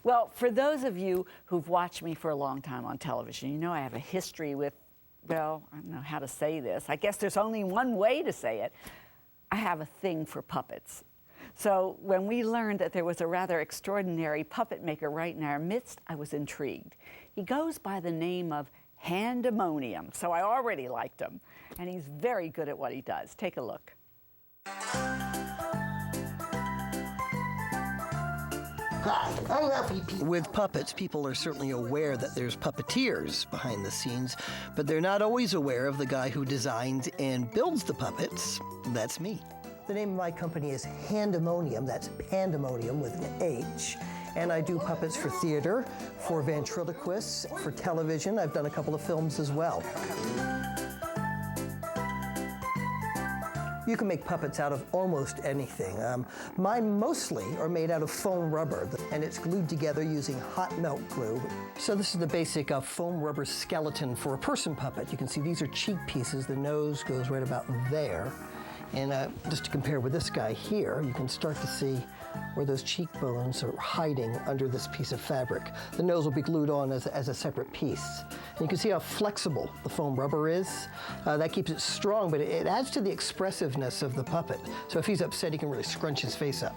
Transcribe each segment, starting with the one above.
Well, for those of you who've watched me for a long time on television, you know I have a history with, well, I don't know how to say this. I guess there's only one way to say it. I have a thing for puppets. So when we learned that there was a rather extraordinary puppet maker right in our midst, I was intrigued. He goes by the name of Handemonium, so I already liked him. And he's very good at what he does. Take a look. Hi, I'm Alfie P. With puppets, people are certainly aware that there's puppeteers behind the scenes, but they're not always aware of the guy who designs and builds the puppets. That's me. The name of my company is Handemonium, that's pandemonium with an H. And I do puppets for theater, for ventriloquists, for television. I've done a couple of films as well. You can make puppets out of almost anything. Mine mostly are made out of foam rubber, and it's glued together using hot melt glue. So this is the basic foam rubber skeleton for a person puppet. You can see these are cheek pieces. The nose goes right about there. And just to compare with this guy here, you can start to see where those cheekbones are hiding under this piece of fabric. The nose will be glued on as a separate piece. And you can see how flexible the foam rubber is. That keeps it strong, but it adds to the expressiveness of the puppet. So if he's upset, he can really scrunch his face up.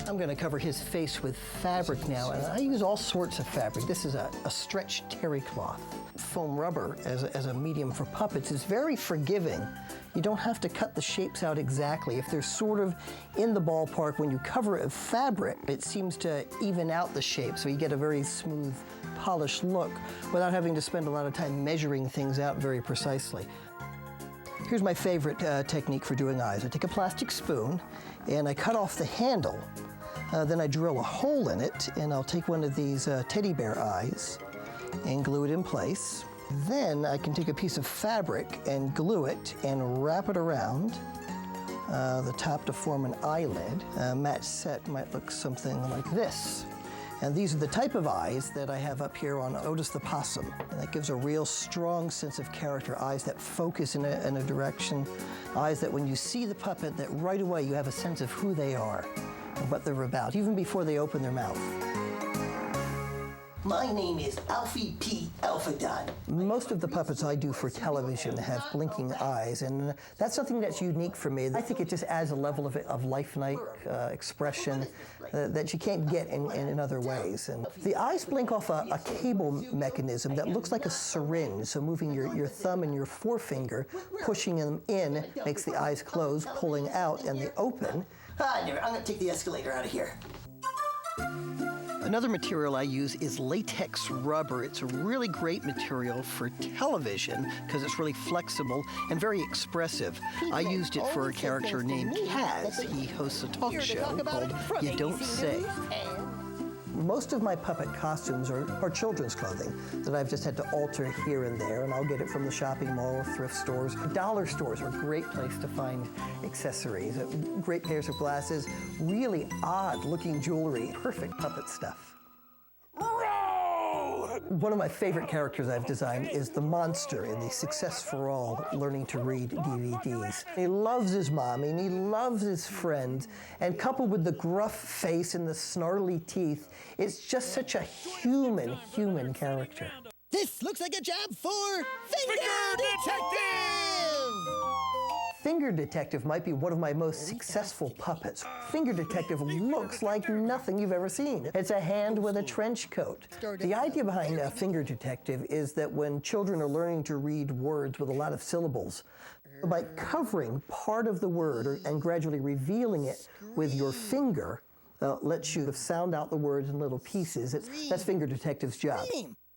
I'm going to cover his face with fabric now, and I use all sorts of fabric. This is a stretch terry cloth. Foam rubber as a medium for puppets is very forgiving. You don't have to cut the shapes out exactly. If they're sort of in the ballpark, when you cover it with fabric, it seems to even out the shape, so you get a very smooth, polished look without having to spend a lot of time measuring things out very precisely. Here's my favorite technique for doing eyes. I take a plastic spoon and I cut off the handle. Then I drill a hole in it, and I'll take one of these teddy bear eyes and glue it in place. Then I can take a piece of fabric and glue it and wrap it around the top to form an eyelid. A match set might look something like this. And these are the type of eyes that I have up here on Otis the Possum. And that gives a real strong sense of character, eyes that focus in a direction, eyes that when you see the puppet, that right away you have a sense of who they are and what they're about, even before they open their mouth. My name is Alfie P. Alphadon. Most of the puppets I do for television have blinking eyes, and that's something that's unique for me. I think it just adds a level of lifelike expression that you can't get in other ways. And the eyes blink off a cable mechanism that looks like a syringe, so moving your thumb and your forefinger, pushing them in makes the eyes close, pulling out, and they open. I'm gonna take the escalator out of here. Another material I use is latex rubber. It's a really great material for television because it's really flexible and very expressive. I used it for a character named Kaz. He hosts a talk show called You Don't Say. Most of my puppet costumes are children's clothing that I've just had to alter here and there, and I'll get it from the shopping mall, thrift stores. Dollar stores are a great place to find accessories, great pairs of glasses, really odd-looking jewelry, perfect puppet stuff. One of my favorite characters I've designed is the monster in the Success for All Learning to Read DVDs. He loves his mommy and he loves his friends, and coupled with the gruff face and the snarly teeth, it's just such a human character. This looks like a job for Finger Detective! Finger Detective might be one of my most successful puppets. Finger Detective looks like nothing you've ever seen. It's a hand with a trench coat. The idea behind Finger Detective is that when children are learning to read words with a lot of syllables, by covering part of the word and gradually revealing it with your finger, lets you sound out the words in little pieces. That's Finger Detective's job.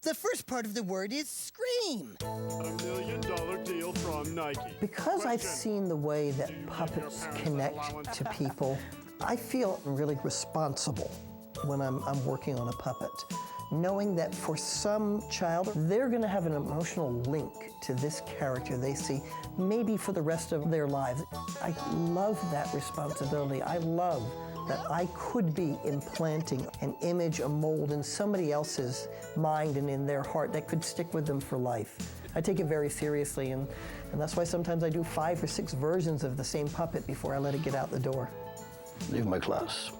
The first part of the word is scream. $1 million deal from Nike. Because I've seen the way that puppets connect to people, I feel really responsible when I'm working on a puppet, knowing that for some child, they're going to have an emotional link to this character they see, maybe for the rest of their lives. I love that responsibility. I love that I could be implanting an image, a mold in somebody else's mind and in their heart that could stick with them for life. I take it very seriously, and that's why sometimes I do 5 or 6 versions of the same puppet before I let it get out the door. Leave my class.